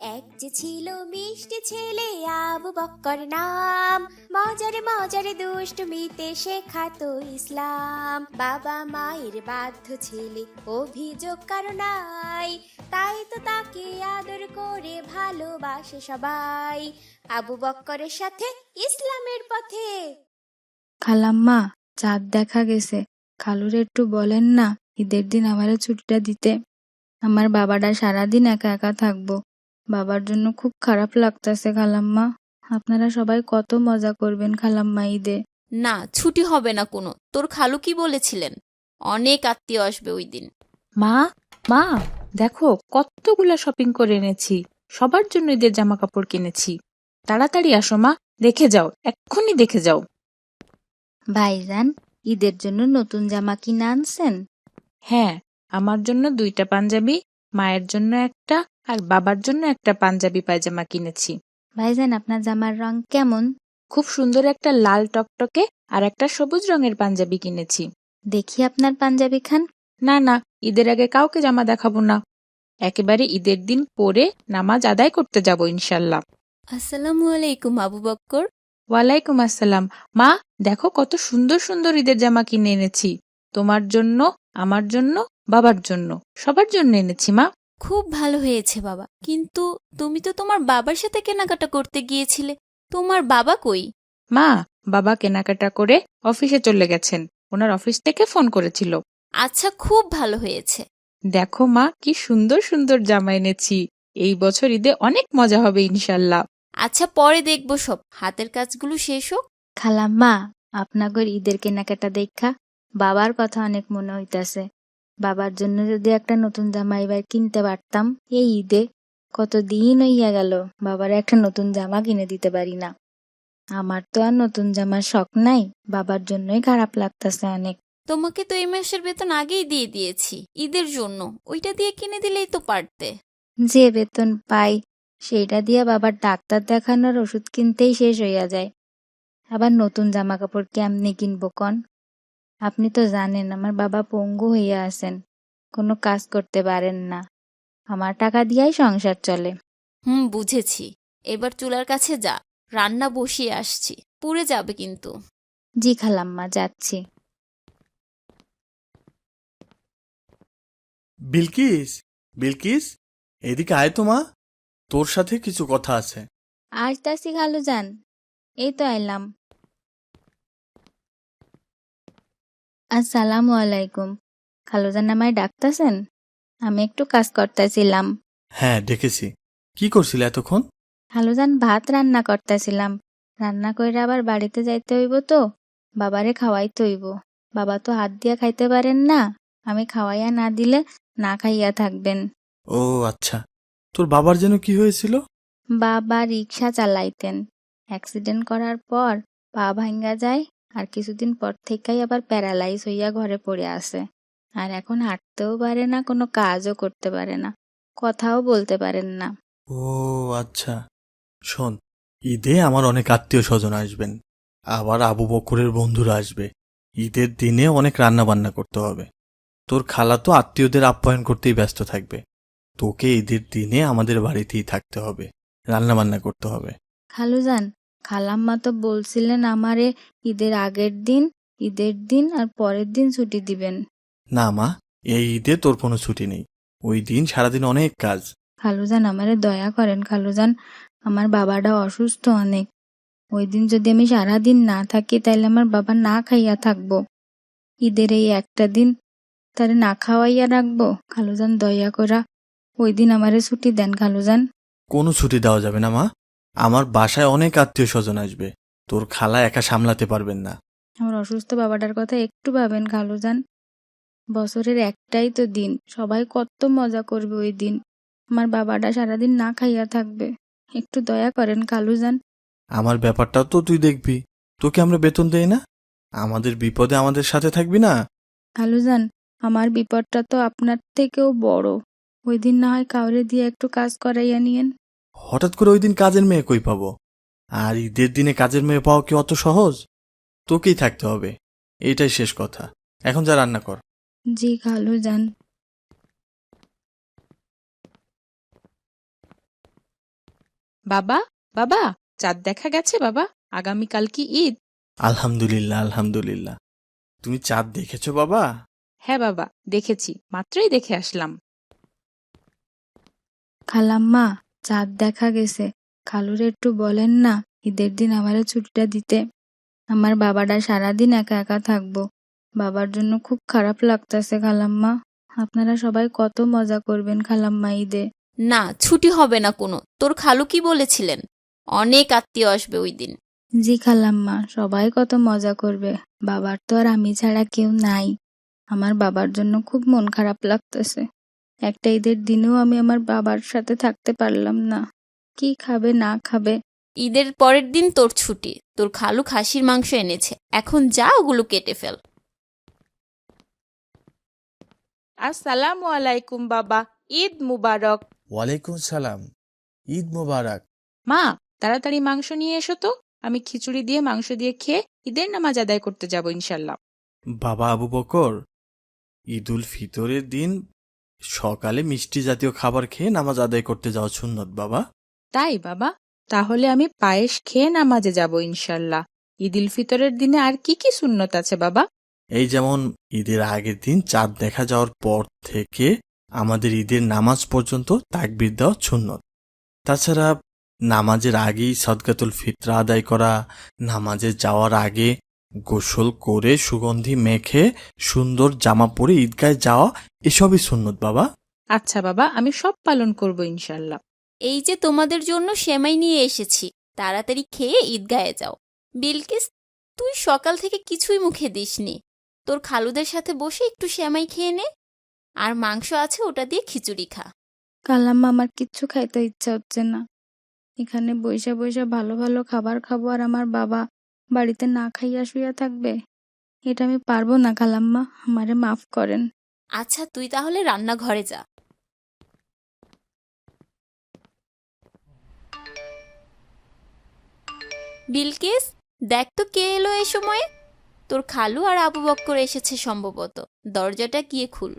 এক যে ছিল মিষ্টি ছেলে আবু বক্কর নাম, মজারে মজারে দুষ্টমিতে শেখাতো ইসলাম। বাবা মায়ের বাধ্য ছেলে, অভিযোগ কারো নাই, তাই তো তাকে আদর করে ভালোবাসে সবাই। আবু বক্করের সাথে ইসলামের পথে। খালাম্মা, চাঁদ দেখা গেছে। খালুরে একটু বলেন না ঈদের দিন আমারে ছুটিটা দিতে। আমার বাবাটা সারাদিন একা একা থাকবো। বাবার জন্য খুব খারাপ লাগতাছে খালাম্মা। আপনারা সবাই কত মজা করবেন খালাম্মা ঈদে। না, ছুটি হবে না কোনো। তোর খালু কি বলেছিলেন? অনেক আত্মীয় আসবে ওই দিন। মা, মা, দেখো কতগুলা শপিং করে এনেছি। সবার জন্য ঈদের জামা কাপড় কিনেছি। তাড়াতাড়ি আসো মা, দেখে যাও, এক্ষুনি দেখে যাও। ভাইজান, ঈদের জন্য নতুন জামা কিনে আনছেন? হ্যাঁ, আমার জন্য 2টা পাঞ্জাবি, মায়ের জন্য একটা, আর বাবার জন্য একটা পাঞ্জাবি পায়জামা কিনেছি। ভাইজান, আপনার জামার রং কেমন? খুব সুন্দর একটা লাল টকটকে আর একটা সবুজ রঙের পাঞ্জাবি কিনেছি। দেখি আপনার পাঞ্জাবি খান। না না, ঈদের আগে কাউকে জামা দেখাবো না। একেবারে ঈদের দিন পরে নামাজ আদায় করতে যাব ইনশাল্লাহ। আসসালামু আলাইকুম আবু বক্কর। ওয়ালাইকুম আসসালাম। মা, দেখো কত সুন্দর সুন্দর ঈদের জামা কিনে এনেছি। তোমার জন্য, আমার জন্য, বাবার জন্য, সবার জন্য এনেছি মা। খুব ভালো হয়েছে বাবা, কিন্তু তুমি তো তোমার বাবার সাথে কেনাকাটা করতে গিয়েছিলে। তোমার বাবা কই? মা, বাবা কেনাকাটা করে অফিসে চলে গেছেন। ওনার অফিস থেকে ফোন করেছিল। আচ্ছা, খুব ভালো হয়েছে। দেখো মা, কি সুন্দর সুন্দর জামা এনেছি। এই বছর ঈদে অনেক মজা হবে ইনশাল্লাহ। আচ্ছা, পরে দেখবো, সব হাতের কাজগুলো শেষ হোক। খালাম্মা, আপনাদের ঈদের কেনাকাটা দেখা বাবার কথা অনেক মনে হইতাছে। বাবার জন্য যদি একটা নতুন জামা এবার কিনতে পারতাম এই ঈদে। কতদিন হইয়া গেল বাবার একটা নতুন জামা কিনে দিতে পারি না। আমার তো আর নতুন জামার শখ নাই, বাবার জন্যই খারাপ লাগতাছে অনেক। তোমাকে তো এই মাসের বেতন আগেই দিয়ে দিয়েছি ঈদের জন্য, ওইটা দিয়ে কিনে দিলেই তো পারতে। যে বেতন পাই সেইটা দিয়ে বাবার ডাক্তার দেখানোর ওষুধ কিনতেই শেষ হইয়া যায়। আবার নতুন জামা কাপড় কেমনে কিনবো কন? আপনি তো জানেন আমার বাবা পঙ্গু হইয়া আছেন, কোনো কাজ করতে পারেন না। আমার টাকা দিয়াই সংসার চলে। বুঝেছি। এবার চুলার কাছে যা, রান্না বসিয়ে আসছি, পুড়ে যাবে কিন্তু। জি খালাম্মা, যাচ্ছি। বিলকিস, বিলকিস, এদিকে আয় তো মা, তোর সাথে কিছু কথা আছে। আসতাছি খালু যান, এই তো আইলাম। আসসালামু আলাইকুম। খালুজান আমায় ডাকতাছেন? আমি একটু কাজ করতেছিলাম। হ্যাঁ, দেখেছি। কি করছিল এতক্ষণ? খালুজান, ভাত রান্না করতেছিলাম। রান্না কইরা আবার বাড়িতে যাইতে হইব তো, বাবারে খাওয়াইতে হইব। বাবা তো হাত দিয়া খাইতে পারেন না, আমি খাওয়াইয়া না দিলে না খাইয়া থাকবেন। ও আচ্ছা, তোর বাবার যেন কি হয়েছিল? বাবা রিক্সা চালাইতেন, অ্যাক্সিডেন্ট করার পর পা ভাঙ্গা যায়, আর কিছুদিন পর থেকেই আবার প্যারালাইজ হইয়া ঘরে পড়ে আছে। আর এখন হাঁটতেও পারে না, কোনো কাজও করতে পারে না, কথাও বলতে পারেন না। ও আচ্ছা, শোন, ঈদে আমার অনেক আত্মীয় স্বজন আসবেন, আবার আবু বকরের বন্ধুরা আসবে। ঈদের দিনে অনেক রান্না বান্না করতে হবে। তোর খালা তো আত্মীয়দের আপ্যায়ন করতেই ব্যস্ত থাকবে। তোকে ঈদের দিনে আমাদের বাড়িতেই থাকতে হবে, রান্না বান্না করতে হবে। খালুজান, খালাম্মা তো বলছিলেন আমারে ঈদের আগের দিন, ঈদের দিন আর পরের দিন ছুটি দিবেন। না মা, এই ঈদে তোর কোনো ছুটি নেই। ওই দিন সারাদিন অনেক কাজ। খালুজান, আমারে দয়া করেন খালুজান, আমার বাবাটা অসুস্থ অনেক। ওই দিন যদি আমি সারাদিন না থাকি তাইলে আমার বাবা না খাইয়া থাকবো। ঈদের এই একটা দিন তারে না খাওয়াইয়া রাখবো। খালুজান, দয়া করা ওই দিন আমারে ছুটি দেন খালুজান। কোনো ছুটি দেওয়া যাবে না মা, আমার বাসায় অনেক আত্মীয় স্বজন আসবে। তোর খালা একা সামলাতে পারবেন না। আমার অসুস্থ বাবাটার কথা একটু ভাবেন খালুজান। বছরের একটাই তো দিন, সবাই কত মজা করবে ওই দিন। আমার বাবাটা সারাদিন না খাইয়া থাকবে, একটু দয়া করেন খালুজান। আমার ব্যাপারটাও তো তুই দেখবি। তোকে আমরা বেতন দেই না? আমাদের বিপদে আমাদের সাথে থাকবি না? খালুজান, আমার বিপদটা তো আপনার থেকেও বড়। ওই দিন না হয় কাউরে দিয়ে একটু কাজ করাইয়া নিয়েন। হঠাৎ করে ওই দিন কাজের মেয়ে কই পাবো? আর ঈদের দিনে কাজের মেয়ে পাওয়া কি অত সহজ? তোকেই থাকতে হবে, এইটাই শেষ কথা। এখন যা রান্না কর। জি খালুজান। বাবা, বাবা, চাঁদ দেখা গেছে বাবা? আগামীকাল কি ঈদ? আলহামদুলিল্লাহ, আলহামদুলিল্লাহ। তুমি চাঁদ দেখেছো বাবা? হ্যাঁ বাবা, দেখেছি, মাত্রই দেখে আসলাম। খালাম্মা, চাঁদ দেখা গেছে। খালুরে একটু বলেন না ঈদের দিন আমারে ছুটিটা দিতে। আমার বাবাটা সারাদিন একা একা থাকবো। বাবার জন্য খুব খারাপ লাগতেছে খালাম্মা। আপনারা সবাই কত মজা করবেন খালাম্মা ঈদে। না, ছুটি হবে না কোনো। তোর খালু কি বলেছিলেন? অনেক আত্মীয় আসবে ওই দিন। জি খালাম্মা, সবাই কত মজা করবে। বাবার তো আর আমি ছাড়া কেউ নাই। আমার বাবার জন্য খুব মন খারাপ লাগতেছে। একটা ঈদের দিনেও আমি আমার বাবার সাথে থাকতে পারলাম না। কি খাবে না খাবে। ঈদের পরের দিন তোর ছুটি। তোর খালু খাসির মাংস এনেছে, এখন যা ওগুলো কেটে ফেল। আসসালামু আলাইকুম বাবা, ঈদ মুবারক। ওয়ালাইকুম সালাম, ঈদ মোবারক। মা, তাড়াতাড়ি মাংস নিয়ে এসো তো। আমি খিচুড়ি দিয়ে মাংস দিয়ে খেয়ে ঈদের নামাজ আদায় করতে যাব ইনশাল্লাহ। বাবা আবু বকর, ঈদ উল ফিতরের দিন সকালে মিষ্টি জাতীয় খাবার খেয়ে নামাজ আদায় করতে যাওয়া সুন্নত বাবা। তাই বাবা, তাহলে আমি পায়েস খেয়ে নামাজে যাব ইনশাল্লাহ। ঈদ উল ফিতরের দিনে আর কি কি সুন্নত আছে বাবা? এই যেমন ঈদের আগের দিন চাঁদ দেখা যাওয়ার পর থেকে আমাদের ঈদের নামাজ পর্যন্ত তাকবীর দেওয়া সুন্নত। তাছাড়া নামাজের আগেই সদকাতুল ফিতরা আদায় করা, নামাজে যাওয়ার আগে গোসল করে সুগন্ধি মেখে সুন্দর জামা পরে ঈদগায় যাওয়া, এসবই সুন্নত বাবা। আচ্ছা বাবা, আমি সব পালন করব ইনশাল্লাহ। এই যে তোমাদের জন্য সেমাই নিয়ে এসেছি, তাড়াতাড়ি খেয়ে ঈদগাহে যাও। বিলকিস, তুই সকাল থেকে কিছুই মুখে দিসনি। তোর খালুদের সাথে বসে একটু সেমাই খেয়ে নে, আর মাংস আছে ওটা দিয়ে খিচুড়ি খা। খালাম্মা, আমার কিচ্ছু খাইতে ইচ্ছা হচ্ছে না। এখানে বইসা বইসা ভালো ভালো খাবার খাবো আর আমার বাবা বাড়িতে না খাইয়া শুইয়া থাকবে। এটা আমি পারবো না খালাম্মা, আমারে মাফ করেন। আচ্ছা, তুই তাহলে রান্নাঘরে যা। বিলকিস, দেখ তো কে এলো এই সময়ে। তোর খালু আর আবু বক্কর এসেছে সম্ভবত। দরজাটা গিয়ে খুল।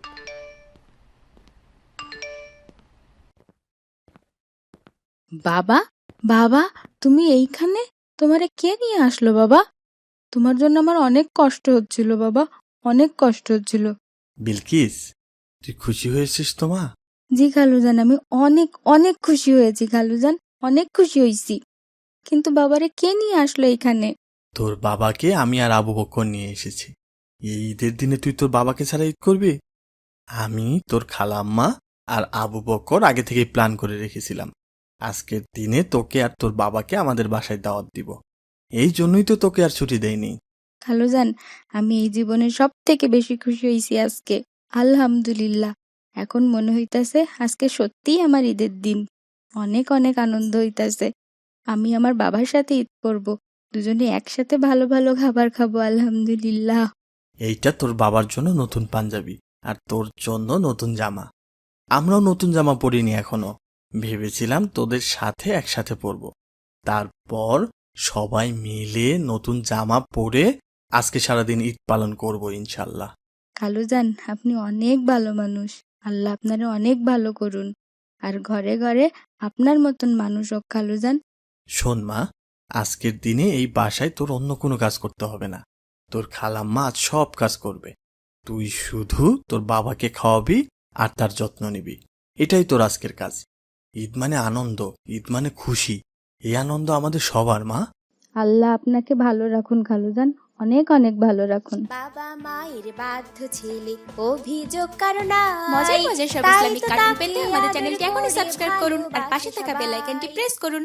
বাবা, বাবা, তুমি এইখানে? তোমারে কে নিয়ে আসলো বাবা? তোমার জন্য আমার অনেক কষ্ট হচ্ছিল বাবা, অনেক কষ্ট হচ্ছিল। বিলকিস, তুই খুশি হয়েছিস তো মা? জি খালুজান, আমি অনেক অনেক খুশি হয়েছি খালুজান, অনেক খুশি হয়েছি। কিন্তু বাবারে কে নিয়ে আসলো এখানে? তোর বাবাকে আমি আর আবু বকর নিয়ে এসেছি। এই ঈদের দিনে তুই তোর বাবাকে ছাড়া ঈদ করবি? আমি, তোর খালাম্মা আর আবু বকর আগে থেকেই প্ল্যান করে রেখেছিলাম আজকের দিনে তোকে আর তোর বাবাকে আমাদের বাসায় দাওয়াত দিব। এই জন্যই তো তোকে আর ছুটি দেয়নি। খালুজান, আমি এই জীবনে সব থেকে বেশি খুশি হয়েছি আজকে। আলহামদুলিল্লাহ। এখন মনে হইতাছে আজকে সত্যিই আমার ঈদের দিন। অনেক অনেক আনন্দ হইতাছে। আমি আমার বাবার সাথে ঈদ করব। দুজনে একসাথে ভালো ভালো খাবার খাবো আলহামদুলিল্লাহ। এইটা তোর বাবার জন্য নতুন পাঞ্জাবি আর তোর জন্য নতুন জামা। আমরাও নতুন জামা পরিনি এখনো। ভেবেছিলাম তোদের সাথে একসাথে পরব। তারপর সবাই মিলে নতুন জামা পরে আজকে সারাদিন ঈদ পালন করব ইনশাল্লাহ। খালুজান, আপনি অনেক ভালো মানুষ। আল্লাহ আপনারে অনেক ভালো করুন। আর ঘরে ঘরে আপনার মতন মানুষ হোক খালুজান। শোন মা, আজকের দিনে এই বাসায় তোর অন্য কোনো কাজ করতে হবে না। তোর খালাম্মা আজ সব কাজ করবে। তুই শুধু তোর বাবাকে খাওয়াবি আর তার যত্ন নিবি। এটাই তোর আজকের কাজ। ঈদ মানে আনন্দ, ঈদ মানে খুশি। এই আনন্দ আমাদের সবার মা। আল্লাহ আপনাকে ভালো রাখুন খালুজান, অনেক অনেক ভালো রাখুন। বাবা মায়ের বাধ্য ছেলে, অভিযোগ কারো নাই। মজার মজার সব তাই ইসলামিক তো কার্টুন তাকে পেতে আমাদের আদর চ্যানেলটি এখনই করে সাবস্ক্রাইব করুন আর পাশে থাকা ভালোবাসে বেল আইকনটি সবাই। প্রেস করুন।